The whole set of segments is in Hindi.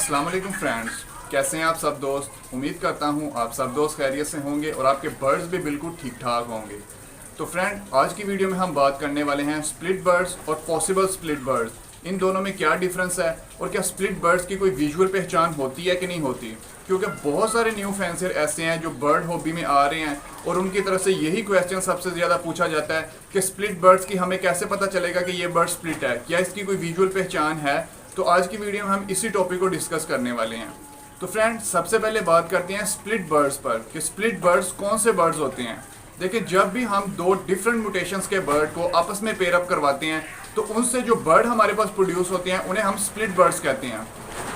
अस्सलाम वालेकुम फ्रेंड्स, कैसे हैं आप सब दोस्त। उम्मीद करता हूं आप सब दोस्त खैरियत से होंगे और आपके बर्ड्स भी बिल्कुल ठीक ठाक होंगे। तो फ्रेंड, आज की वीडियो में हम बात करने वाले हैं स्प्लिट बर्ड्स और पॉसिबल स्प्लिट बर्ड्स। इन दोनों में क्या डिफरेंस है और क्या स्प्लिट बर्ड्स की कोई विजुअल पहचान होती है कि नहीं होती। क्योंकि बहुत सारे न्यू फैंसर ऐसे हैं जो बर्ड हॉबी में आ रहे हैं और उनकी तरफ से यही क्वेश्चन सबसे ज़्यादा पूछा जाता है कि स्प्लिट बर्ड्स की हमें कैसे पता चलेगा कि ये बर्ड स्प्लिट है, क्या इसकी कोई विजुअल पहचान है। तो आज की वीडियो में हम इसी टॉपिक को डिस्कस करने वाले हैं। तो फ्रेंड, सबसे पहले बात करते हैं स्प्लिट बर्ड्स पर कि स्प्लिट बर्ड्स कौन से बर्ड्स होते हैं। देखिए, जब भी हम दो डिफरेंट म्यूटेशंस के बर्ड को आपस में पेयर अप करवाते हैं तो उनसे जो बर्ड हमारे पास प्रोड्यूस होते हैं उन्हें हम स्प्लिट बर्ड्स कहते हैं।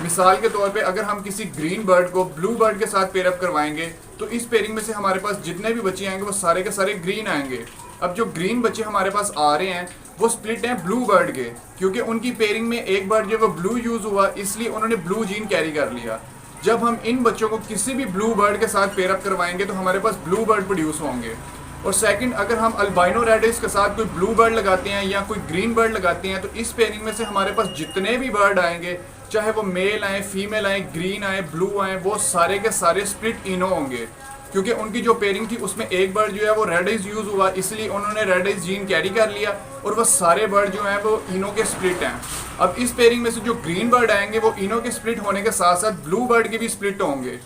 मिसाल के तौर पे अगर हम किसी ग्रीन बर्ड को ब्लू बर्ड के साथ पेयर अप करवाएंगे तो इस पेयरिंग में से हमारे पास जितने भी बच्चे आएंगे वो सारे के सारे ग्रीन आएंगे। अब जो ग्रीन बच्चे हमारे पास आ रहे हैं वो स्प्लिट हैं ब्लू बर्ड के, क्योंकि उनकी पेयरिंग में एक बार जो वो ब्लू यूज हुआ इसलिए उन्होंने ब्लू जीन कैरी कर लिया। जब हम इन बच्चों को किसी भी ब्लू बर्ड के साथ पेयर अप करवाएंगे तो हमारे पास ब्लू बर्ड प्रोड्यूस होंगे। और सेकंड, अगर हम अल्बाइनो रेडिस के साथ कोई ब्लू बर्ड लगाते हैं या कोई ग्रीन बर्ड लगाते हैं तो इस पेयरिंग में से हमारे पास जितने भी बर्ड आएंगे, चाहे वो मेल आए, फीमेल आए, ग्रीन आए, ब्लू आए, वो सारे के सारे स्प्लिट इनो होंगे। क्योंकि उनकी जो पेयरिंग थी उसमें एक बर्ड जो है वो रेडिस यूज हुआ, इसलिए उन्होंने रेडिस जीन कैरी कर लिया और वो सारे बर्ड जो हैं वो इनो के स्प्लिट हैं। अब इस पेयरिंग में से जो ग्रीन बर्ड आएंगे वो इनो के स्प्लिट होने के साथ साथ ब्लू बर्ड के भी स्प्लिट होंगे।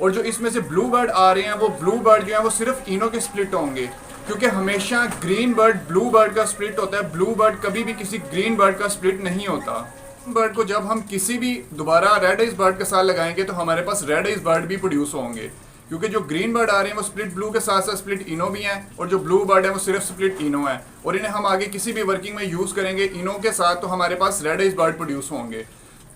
और जो इसमें से ब्लू बर्ड आ रहे हैं वो ब्लू बर्ड जो है वो सिर्फ इनो के स्प्लिट होंगे, क्योंकि हमेशा ग्रीन बर्ड ब्लू बर्ड का स्प्लिट होता है, ब्लू बर्ड कभी भी किसी ग्रीन बर्ड का स्प्लिट नहीं होता। बर्ड को जब हम किसी भी दोबारा रेड आइज बर्ड के साथ लगाएंगे तो हमारे पास रेड आइज बर्ड भी प्रोड्यूस होंगे, क्योंकि जो ग्रीन बर्ड आ रहे हैं वो स्प्लिट ब्लू के साथ साथ स्प्लिट इनो भी हैं और जो ब्लू बर्ड है वो सिर्फ स्प्लिट इनो है। और इन्हें हम आगे किसी भी वर्किंग में यूज़ करेंगे इनो के साथ तो हमारे पास रेड आइज बर्ड प्रोड्यूस होंगे।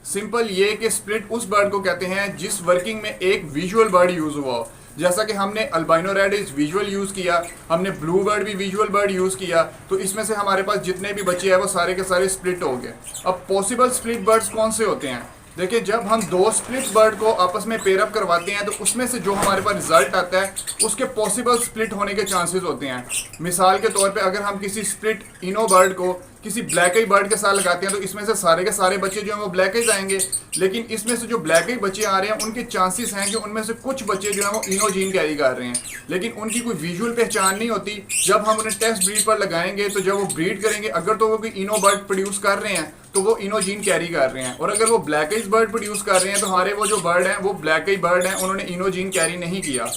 सिंपल ये कि स्प्लिट उस बर्ड को कहते हैं जिस वर्किंग में एक विजुअल बर्ड यूज़ हुआ हो। जैसा कि हमने अल्बाइनो रेडिस विजुअल यूज़ किया, हमने ब्लू बर्ड भी विजुअल बर्ड यूज़ किया, तो इसमें से हमारे पास जितने भी बचे हैं वो सारे के सारे स्प्लिट हो गए। अब पॉसिबल स्प्लिट बर्ड्स कौन से होते हैं। देखिए, जब हम दो स्प्लिट बर्ड को आपस में पेयर अप करवाते हैं तो उसमें से जो हमारे पास रिजल्ट आता है उसके पॉसिबल स्प्लिट होने के चांसेस होते हैं। मिसाल के तौर पे अगर हम किसी स्प्लिट इनो बर्ड को किसी ब्लैक आई बर्ड के साथ लगाते हैं तो इसमें से सारे के सारे बच्चे जो हैं वो ब्लैक आइज आएंगे, लेकिन इसमें से जो ब्लैक आई बच्चे आ रहे हैं उनके चांसेस हैं कि उनमें से कुछ बच्चे जो हैं वो इनो जीन कैरी कर रहे हैं, लेकिन उनकी कोई विजुअल पहचान नहीं होती। जब हम उन्हें टेस्ट ब्रीड पर लगाएंगे तो जब वो ब्रीड करेंगे, अगर तो वो कोई इनो बर्ड प्रोड्यूस कर रहे हैं तो वो इनो जीन कैरी कर रहे हैं, और अगर वो ब्लैक आइज बर्ड प्रोड्यूस कर रहे हैं तो हमारे वो जो बर्ड हैं वो ब्लैक आई बर्ड हैं, उन्होंने इनो जीन कैरी नहीं किया।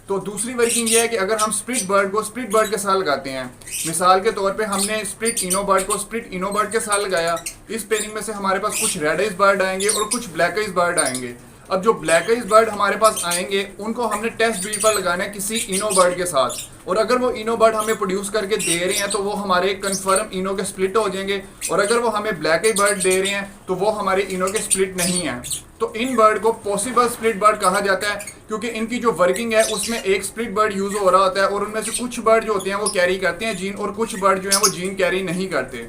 तो दूसरी वर्किंग ये है कि अगर हम स्प्लिट बर्ड को स्प्लिट बर्ड के साथ लगाते हैं, मिसाल के तौर पे हमने स्प्लिट इनो बर्ड को स्प्लिट इनो बर्ड के साथ लगाया, इस पेयरिंग में से हमारे पास कुछ रेड आइज बर्ड आएंगे और कुछ ब्लैक आइज बर्ड आएंगे। अब जो ब्लैक आइज बर्ड हमारे पास आएंगे उनको हमने टेस्ट ब्रीड पर लगाना है किसी इनो बर्ड के साथ, और अगर वो इनो बर्ड हमें प्रोड्यूस करके दे रहे हैं तो वो हमारे कंफर्म इनो के स्प्लिट हो जाएंगे, और अगर वो हमें ब्लैक आई बर्ड दे रहे हैं तो वो हमारे इनो के स्प्लिट नहीं हैं। तो इन बर्ड को पॉसिबल स्प्लिट बर्ड कहा जाता है, क्योंकि इनकी जो वर्किंग है उसमें एक स्प्लिट बर्ड यूज हो रहा होता है और उनमें से कुछ बर्ड जो होते हैं वो कैरी करते हैं जीन और कुछ बर्ड जो हैं वो जीन कैरी नहीं करते।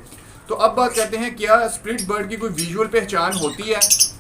तो अब बात करते हैं, क्या स्प्लिट बर्ड की कोई विजुअल पहचान होती है।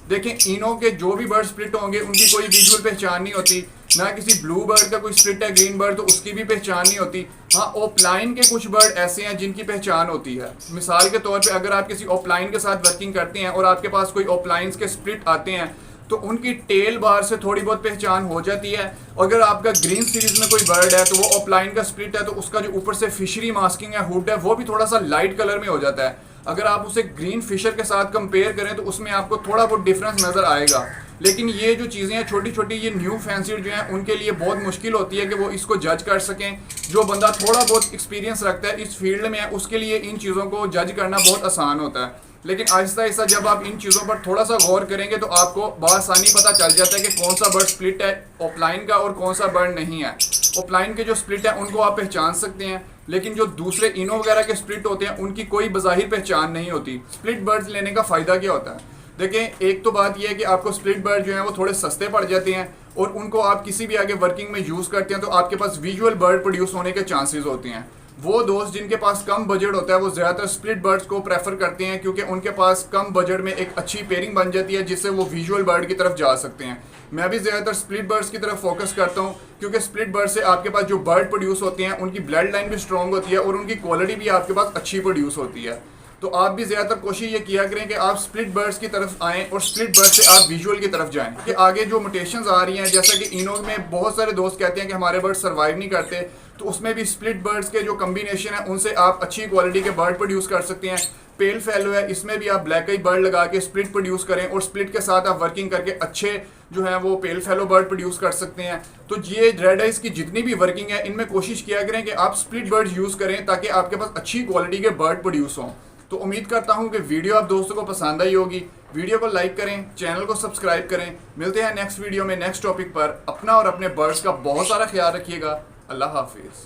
देखें, इनो के जो भी बर्ड स्प्लिट होंगे उनकी कोई विजुअल पहचान नहीं होती, ना किसी ब्लू बर्ड का कोई स्प्लिट है ग्रीन बर्ड तो उसकी भी पहचान नहीं होती। हाँ, ओपलाइन के कुछ बर्ड ऐसे हैं जिनकी पहचान होती है। मिसाल के तौर पे अगर आप किसी ओपलाइन के साथ वर्किंग करते हैं और आपके पास कोई ओपलाइंस के स्प्लिट आते हैं तो उनकी टेल बार से थोड़ी बहुत पहचान हो जाती है। अगर आपका ग्रीन सीरीज में कोई बर्ड है तो वो ऑफलाइन का स्प्लिट है तो उसका जो ऊपर से फिशरी मास्किंग है, हुड है, वो भी थोड़ा सा लाइट कलर में हो जाता है। अगर आप उसे ग्रीन फिशर के साथ कंपेयर करें तो उसमें आपको थोड़ा बहुत डिफरेंस नज़र आएगा। लेकिन ये जो चीज़ें हैं छोटी छोटी, ये न्यू फैंसर जो हैं उनके लिए बहुत मुश्किल होती है कि वो इसको जज कर सकें। जो बंदा थोड़ा बहुत एक्सपीरियंस रखता है इस फील्ड में है उसके लिए इन चीज़ों को जज करना बहुत आसान होता है, लेकिन आहिस्ता आहिस्ता जब आप इन चीज़ों पर थोड़ा सा गौर करेंगे तो आपको बआसानी पता चल जाता है कि कौन सा बर्ड स्प्लिट है ऑफलाइन का और कौन सा बर्ड नहीं है। ऑफलाइन के जो स्प्लिट है उनको आप पहचान सकते हैं, लेकिन जो दूसरे इनो वगैरह के स्प्लिट होते हैं उनकी कोई बज़ाहिर पहचान नहीं होती। स्प्लिट बर्ड्स लेने का फ़ायदा क्या होता है। देखें, एक तो बात यह है कि आपको स्प्लिट बर्ड जो हैं वो थोड़े सस्ते पड़ जाते हैं और उनको आप किसी भी आगे वर्किंग में यूज़ करते हैं तो आपके पास विजुअल बर्ड प्रोड्यूस होने के चांसेस होते हैं। वो दोस्त जिनके पास कम बजट होता है वो ज़्यादातर स्प्लिट बर्ड्स को प्रेफर करते हैं, क्योंकि उनके पास कम बजट में एक अच्छी पेयरिंग बन जाती है जिससे वो विजुअल बर्ड की तरफ जा सकते हैं। मैं भी ज़्यादातर स्प्लिट बर्ड्स की तरफ फोकस करता हूँ, क्योंकि स्प्लिट बर्ड से आपके पास जो बर्ड प्रोड्यूस होते हैं उनकी ब्लड लाइन भी स्ट्रॉन्ग होती है और उनकी क्वालिटी भी आपके पास अच्छी प्रोड्यूस होती है। तो आप भी ज़्यादातर कोशिश ये किया करें कि आप स्प्लिट बर्ड्स की तरफ आएँ और स्प्लिट बर्ड से आप विजुअल की तरफ जाएं कि आगे जो म्यूटेशंस आ रही हैं, जैसा कि इनो में बहुत सारे दोस्त कहते हैं कि हमारे बर्ड सर्वाइव नहीं करते, तो उसमें भी स्प्लिट बर्ड्स के जो कम्बिनेशन है उनसे आप अच्छी क्वालिटी के बर्ड प्रोड्यूस कर सकते हैं। पेल फेलो है, इसमें भी आप ब्लैक आई बर्ड लगा के स्प्लिट प्रोड्यूस करें और स्प्लिट के साथ आप वर्किंग करके अच्छे जो है वो पेल फेलो बर्ड प्रोड्यूस कर सकते हैं। तो ये रेड आइज की जितनी भी वर्किंग है इनमें कोशिश किया करें कि आप स्प्लिट बर्ड यूज़ करें ताकि आपके पास अच्छी क्वालिटी के बर्ड प्रोड्यूस हों। तो उम्मीद करता हूँ कि वीडियो आप दोस्तों को पसंद आई होगी। वीडियो को लाइक करें, चैनल को सब्सक्राइब करें। मिलते हैं नेक्स्ट वीडियो में नेक्स्ट टॉपिक पर। अपना और अपने बर्ड्स का बहुत सारा ख्याल रखिएगा। अल्लाह हाफिज़।